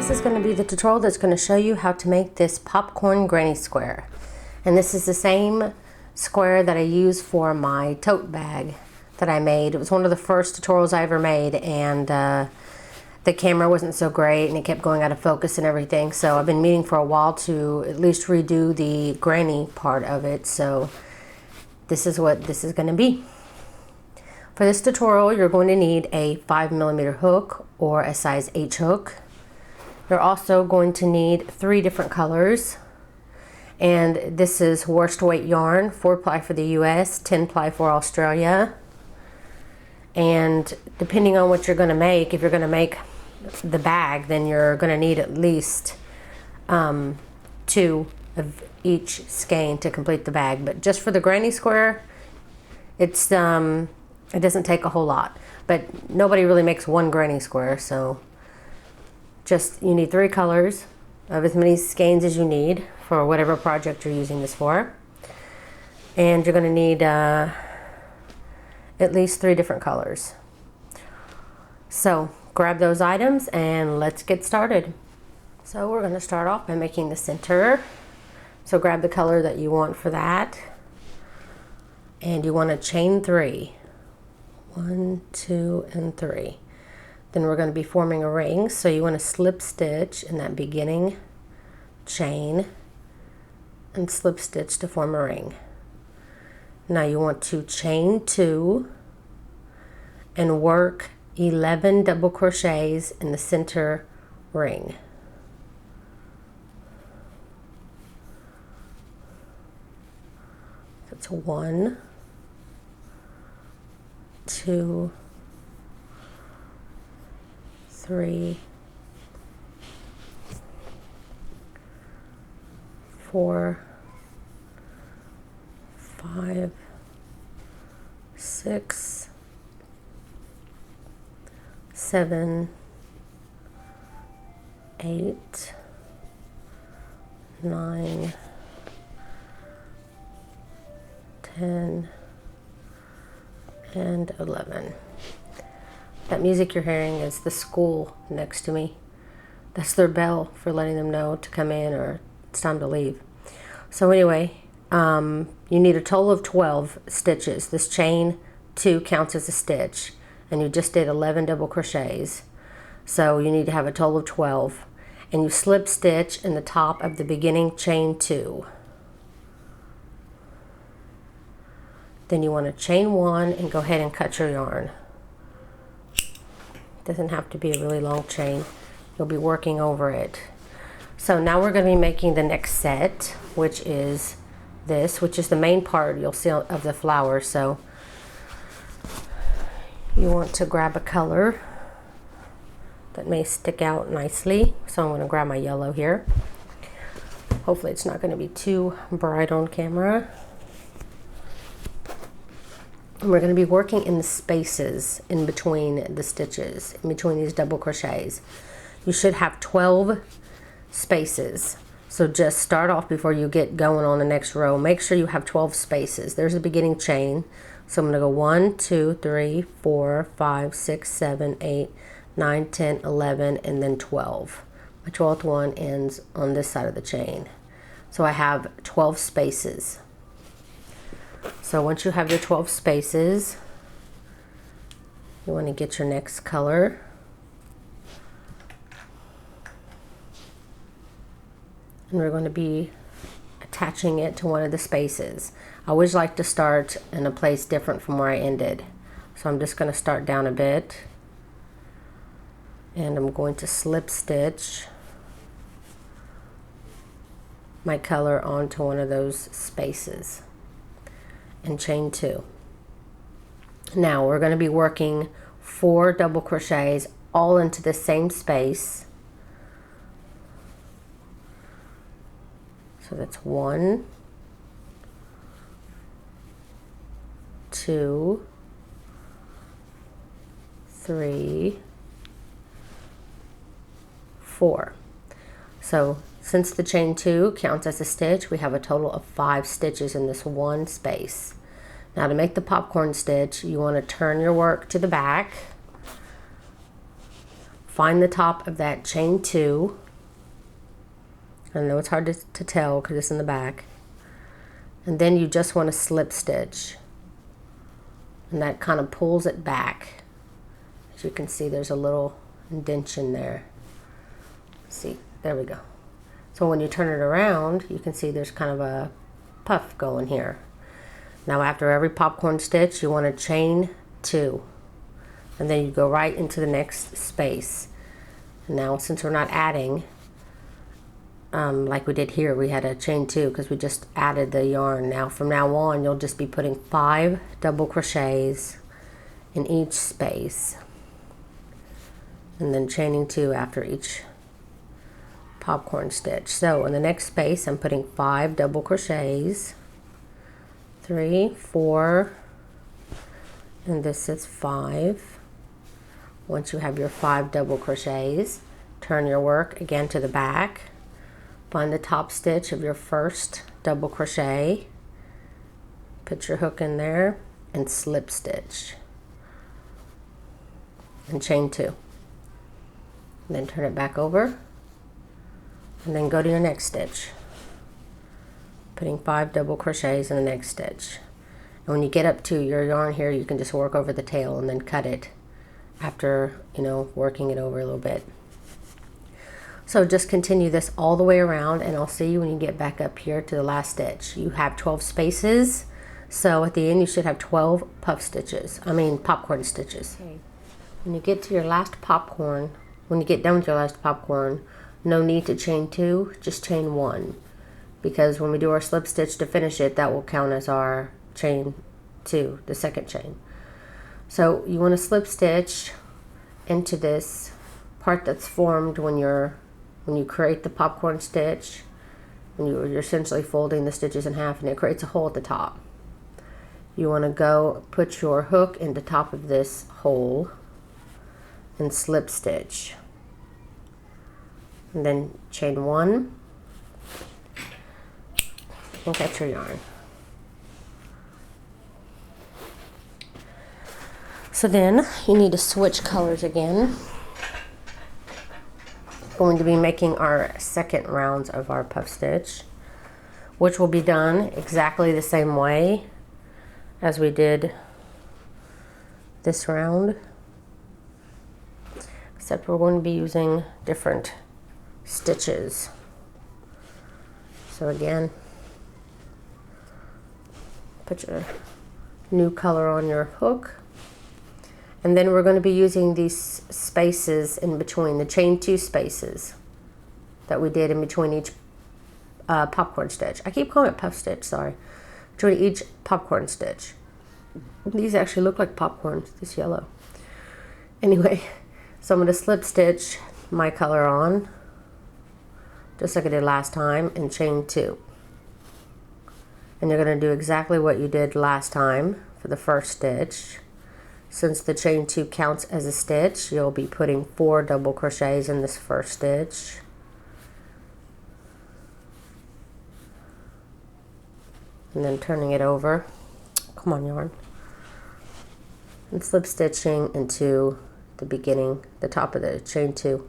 This is going to be the tutorial that's going to show you how to make this popcorn granny square. And this is the same square that I use for my tote bag that I made. It was one of the first tutorials I ever made, and the camera wasn't so great and it kept going out of focus and everything. So I've been meaning for a while to at least redo the granny part of it. So this is what this is going to be. For this tutorial, you're going to need a 5mm hook or a size H hook. You're also going to need 3 different colors. And this is worsted weight yarn, 4-ply for the US, 10-ply for Australia. And depending on what you're going to make, if you're going to make the bag, then you're going to need at least 2 of each skein to complete the bag. But just for the granny square, it's it doesn't take a whole lot. But nobody really makes one granny square, so just you need 3 colors of as many skeins as you need for whatever project you're using this for. And you're going to need at least 3 different colors. So grab those items and let's get started. So we're going to start off by making the center. So grab the color that you want for that. And you want to chain 3. 1, 2, and 3. Then we're going to be forming a ring, so you want to slip stitch in that beginning chain and slip stitch to form a ring. Now you want to chain 2 and work 11 double crochets in the center ring. That's 1, 2, 3, 4, 5, 6, 7, 8, 9, 10, and 11. That music you're hearing is the school next to me. That's their bell for letting them know to come in or it's time to leave. So anyway, you need a total of 12 stitches. This chain 2 counts as a stitch, and you just did 11 double crochets. So you need to have a total of 12. And you slip stitch in the top of the beginning chain 2. Then you want to chain 1 and go ahead and cut your yarn. Doesn't have to be a really long chain. You'll be working over it. So now we're going to be making the next set, which is this, which is the main part you'll see of the flower. So you want to grab a color that may stick out nicely. So I'm going to grab my yellow here. Hopefully it's not going to be too bright on camera. And we're going to be working in the spaces in between the stitches, in between these double crochets. You should have 12 spaces. So just start off before you get going on the next row. Make sure you have 12 spaces. There's a beginning chain. So I'm going to go 1, 2, 3, 4, 5, 6, 7, 8, 9, 10, 11, and then 12. My 12th one ends on this side of the chain. So I have 12 spaces. So once you have your 12 spaces, you want to get your next color. And we're going to be attaching it to one of the spaces. I always like to start in a place different from where I ended. So I'm just going to start down a bit. And I'm going to slip stitch my color onto one of those spaces. And chain 2. Now we're going to be working 4 double crochets all into the same space. So that's 1, 2, 3, 4. So since the chain 2 counts as a stitch, we have a total of 5 stitches in this one space. Now to make the popcorn stitch, you want to turn your work to the back, find the top of that chain 2. I know it's hard to tell because it's in the back. And then you just want to slip stitch. And that kind of pulls it back. As you can see, there's a little indentation there. See, there we go. So when you turn it around, you can see there's kind of a puff going here. Now after every popcorn stitch, you want to chain 2. And then you go right into the next space. Now since we're not adding, like we did here, we had a chain 2 because we just added the yarn. Now from now on, you'll just be putting 5 double crochets in each space. And then chaining 2 after each popcorn stitch. So in the next space, I'm putting 5 double crochets, 3, 4, and this is 5. Once you have your 5 double crochets, turn your work again to the back, find the top stitch of your first double crochet, put your hook in there, and slip stitch, and chain 2. And then turn it back over, and then go to your next stitch, putting 5 double crochets in the next stitch. And when you get up to your yarn here, you can just work over the tail and then cut it after, working it over a little bit. So just continue this all the way around, and I'll see you when you get back up here to the last stitch. You have 12 spaces, so at the end you should have 12 popcorn stitches. Okay. When you get to your last popcorn, when you get done with your last popcorn, no need to chain 2, just chain 1. Because when we do our slip stitch to finish it, that will count as our chain 2, the second chain. So you want to slip stitch into this part that's formed when you create the popcorn stitch, when you're essentially folding the stitches in half, and it creates a hole at the top. You want to go put your hook in the top of this hole and slip stitch, and then chain 1 and cut your yarn. So then you need to switch colors again. Going to be making our second rounds of our puff stitch, which will be done exactly the same way as we did this round, except we're going to be using different stitches. So again, put your new color on your hook, and then we're going to be using these spaces in between, the chain 2 spaces that we did in between each popcorn stitch. I keep calling it puff stitch, sorry. Between each popcorn stitch. These actually look like popcorn, this yellow. Anyway, so I'm going to slip stitch my color on, just like I did last time, and chain 2. And you're going to do exactly what you did last time for the first stitch. Since the chain 2 counts as a stitch, you'll be putting 4 double crochets in this first stitch. And then turning it over. Come on, yarn. And slip stitching into the beginning, the top of the chain 2,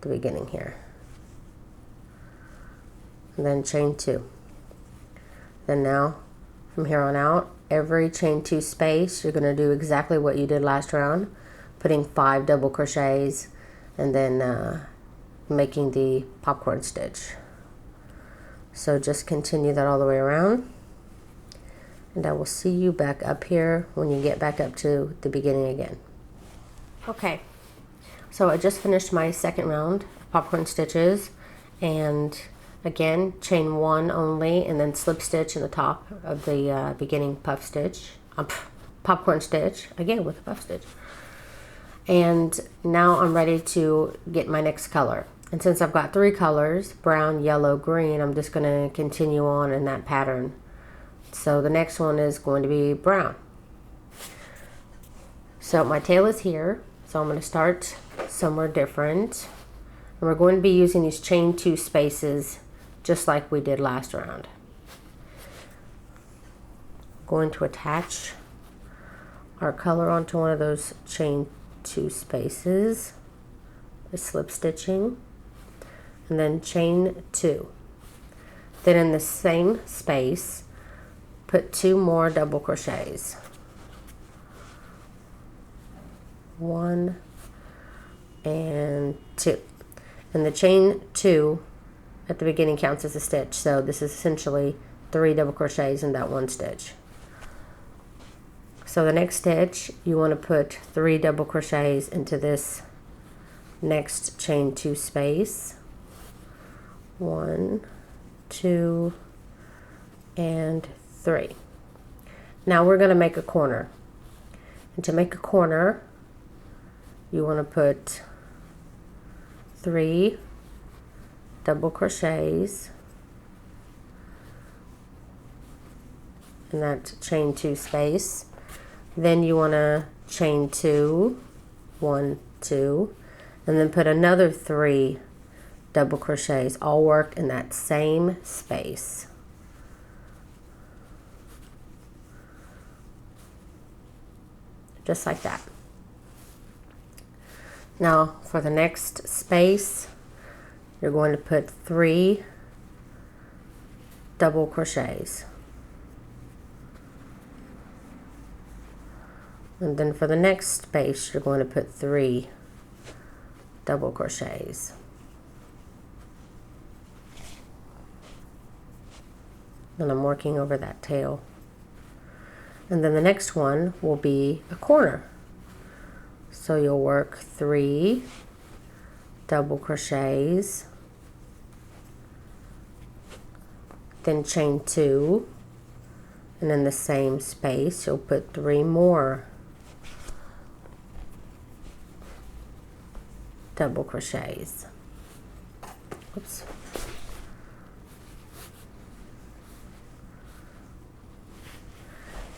the beginning here. And then chain 2. Then now, from here on out, every chain 2 space, you're going to do exactly what you did last round, putting 5 double crochets, and then making the popcorn stitch. So just continue that all the way around, and I will see you back up here when you get back up to the beginning again. Okay, so I just finished my second round of popcorn stitches, and again, chain 1 only, and then slip stitch in the top of the beginning puff stitch, popcorn stitch, again with a puff stitch. And now I'm ready to get my next color. And since I've got 3 colors, brown, yellow, green, I'm just going to continue on in that pattern. So the next one is going to be brown. So my tail is here, so I'm going to start somewhere different. And we're going to be using these chain 2 spaces just like we did last round. Going to attach our color onto one of those chain 2 spaces. is slip stitching, and then chain 2. Then in the same space, put 2 more double crochets. 1 and 2. And the chain 2 at the beginning counts as a stitch, so this is essentially 3 double crochets in that one stitch. So the next stitch, you want to put 3 double crochets into this next chain 2 space. 1, 2, and 3. Now we're going to make a corner. And to make a corner, you want to put 3 double crochets in that chain 2 space. Then you want to chain 2, 1, 2, and then put another 3 double crochets, all worked in that same space. Just like that. Now for the next space, you're going to put 3 double crochets. And then for the next space, you're going to put 3 double crochets. And I'm working over that tail. And then the next one will be a corner. So you'll work 3 double crochets, then chain 2, and in the same space you'll put 3 more double crochets. Oops.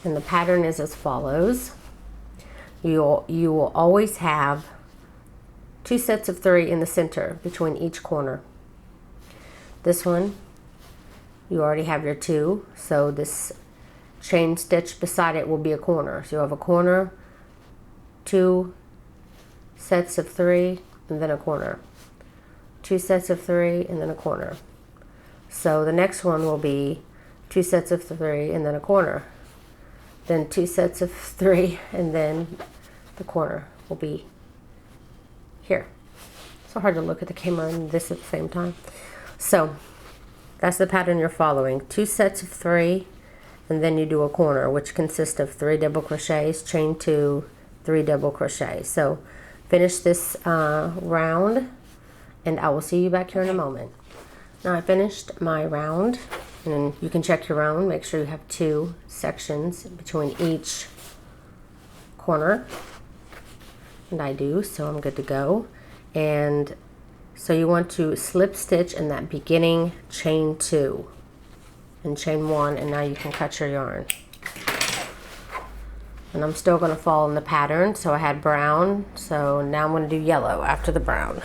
And the pattern is as follows. You will always have 2 sets of 3 in the center between each corner. This one, you already have your 2, so this chain stitch beside it will be a corner. So you'll have a corner, 2 sets of 3, and then a corner. 2 sets of 3, and then a corner. So the next one will be 2 sets of 3, and then a corner. Then 2 sets of 3, and then the corner will be here. So hard to look at the camera and this at the same time. So that's the pattern you're following. 2 sets of 3, and then you do a corner, which consists of 3 double crochets, chain 2, 3 double crochets. So finish this round, and I will see you back here in a moment. Now I finished my round, and you can check your round, make sure you have 2 sections between each corner, and I do, so I'm good to go. And so you want to slip stitch in that beginning chain 2 and chain 1, and now you can cut your yarn. And I'm still going to follow in the pattern, so I had brown, so now I'm going to do yellow after the brown.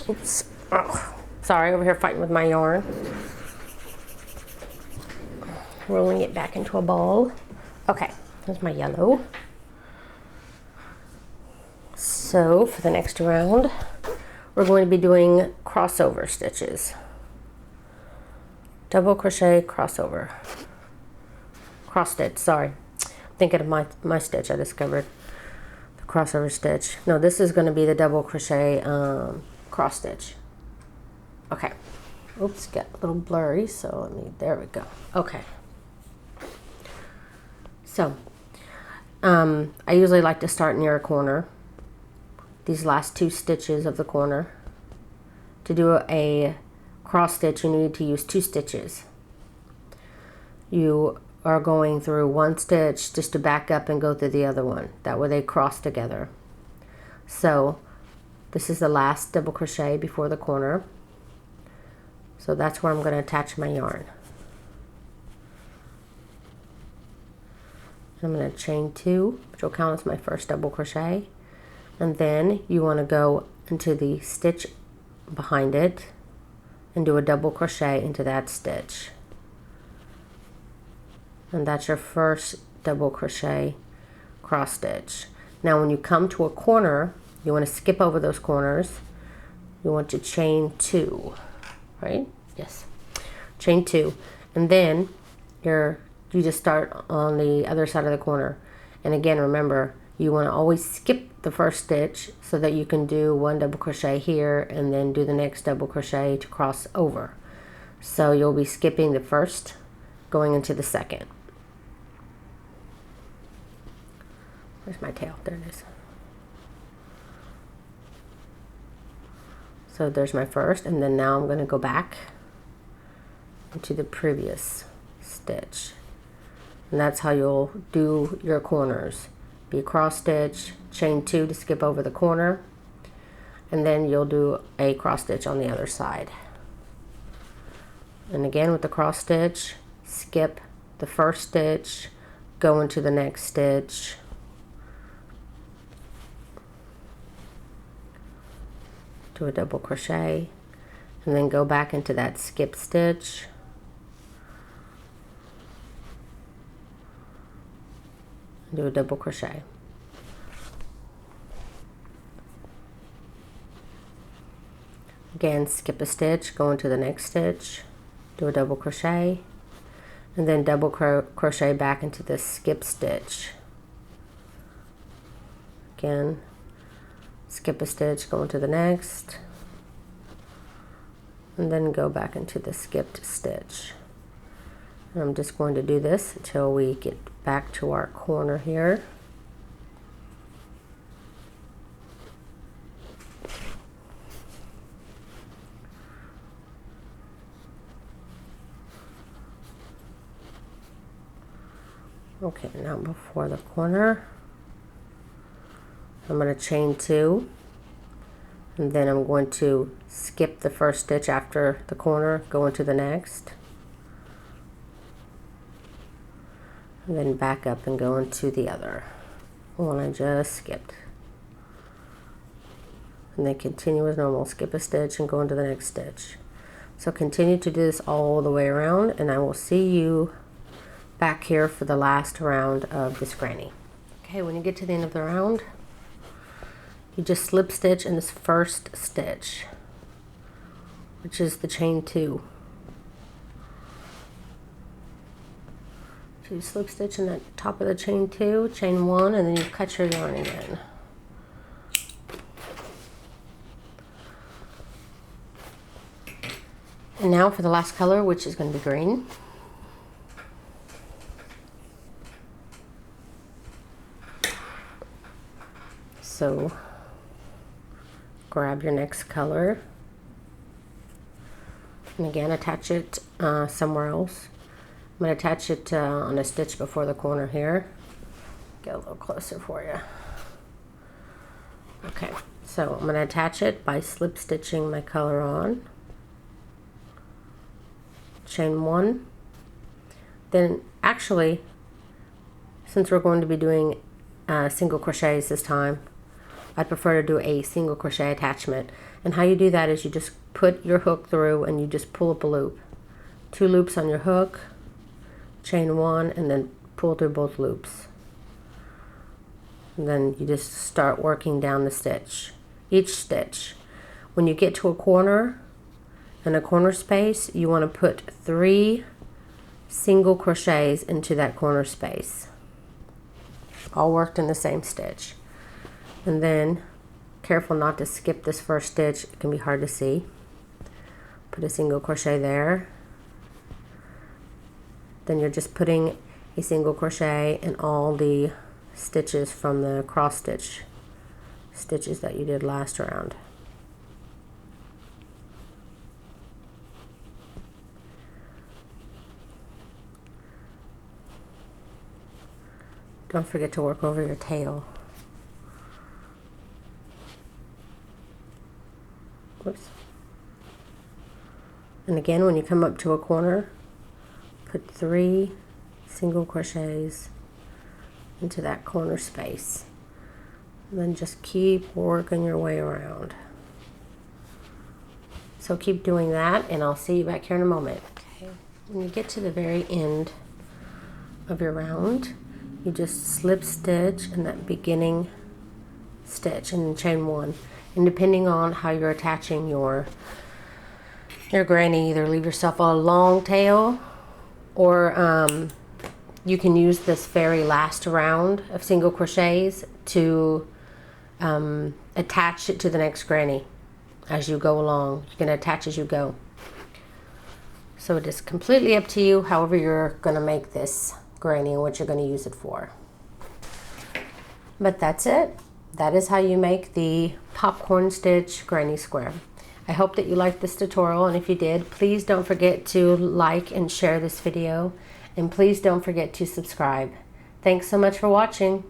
Oops. Oh, sorry, over here fighting with my yarn. Rolling it back into a ball. Okay, there's my yellow. So for the next round, we're going to be doing crossover stitches. Double crochet, crossover. Cross stitch, sorry. Thinking of my stitch, I discovered the crossover stitch. No, this is going to be the double crochet cross stitch. Okay. Oops, got a little blurry, so there we go. Okay. So, I usually like to start near a corner. These last 2 stitches of the corner. To do a cross stitch, you need to use 2 stitches. You are going through 1 stitch just to back up and go through the other one. That way they cross together. So, this is the last double crochet before the corner. So that's where I'm going to attach my yarn. I'm going to chain 2, which will count as my first double crochet. And then you want to go into the stitch behind it and do a double crochet into that stitch. And that's your first double crochet cross stitch. Now when you come to a corner, you want to skip over those corners. You want to chain 2, right? Yes, chain 2, and then you just start on the other side of the corner. And again, remember, you want to always skip the first stitch so that you can do 1 double crochet here and then do the next double crochet to cross over. So you'll be skipping the first, going into the second. Where's my tail? There it is. So there's my first, and then now I'm going to go back into the previous stitch. And that's how you'll do your corners. Be cross stitch, chain 2 to skip over the corner, and then you'll do a cross stitch on the other side. And again with the cross stitch, skip the first stitch, go into the next stitch, do a double crochet, and then go back into that skip stitch, do a double crochet. Again, skip a stitch, go into the next stitch, do a double crochet, and then double crochet back into the skip stitch. Again, skip a stitch, go into the next, and then go back into the skipped stitch. And I'm just going to do this until we get back to our corner here. Okay, now before the corner, I'm going to chain 2, and then I'm going to skip the first stitch after the corner, go into the next, and then back up and go into the other one I just skipped. And then continue as normal, skip a stitch and go into the next stitch. So continue to do this all the way around, and I will see you back here for the last round of this granny. Okay, when you get to the end of the round, you just slip stitch in this first stitch, which is the chain 2. So you slip stitch in the top of the chain 2, chain 1, and then you cut your yarn again. And now for the last color, which is going to be green. So grab your next color, and again attach it somewhere else. I'm going to attach it on a stitch before the corner here. Get a little closer for you. Okay, so I'm going to attach it by slip stitching my color on. Chain 1. Then actually, since we're going to be doing single crochets this time, I prefer to do a single crochet attachment. And how you do that is you just put your hook through and you just pull up a loop. 2 loops on your hook, chain 1, and then pull through both loops. And then you just start working down the stitch, each stitch. When you get to a corner, in a corner space, you want to put 3 single crochets into that corner space, all worked in the same stitch. And then careful not to skip this first stitch, it can be hard to see. Put a single crochet there, then you're just putting a single crochet in all the stitches from the cross stitch stitches that you did last round. Don't forget to work over your tail. Whoops. And again, when you come up to a corner, put 3 single crochets into that corner space. And then just keep working your way around. So keep doing that, and I'll see you back here in a moment. Okay. When you get to the very end of your round, you just slip stitch in that beginning stitch and chain 1. And depending on how you're attaching your granny, either leave yourself a long tail, or you can use this very last round of single crochets to attach it to the next granny as you go along. You can attach as you go. So it is completely up to you however you're going to make this granny and what you're going to use it for. But that's it. That is how you make the popcorn stitch granny square. I hope that you liked this tutorial, and if you did, please don't forget to like and share this video, and please don't forget to subscribe. Thanks so much for watching.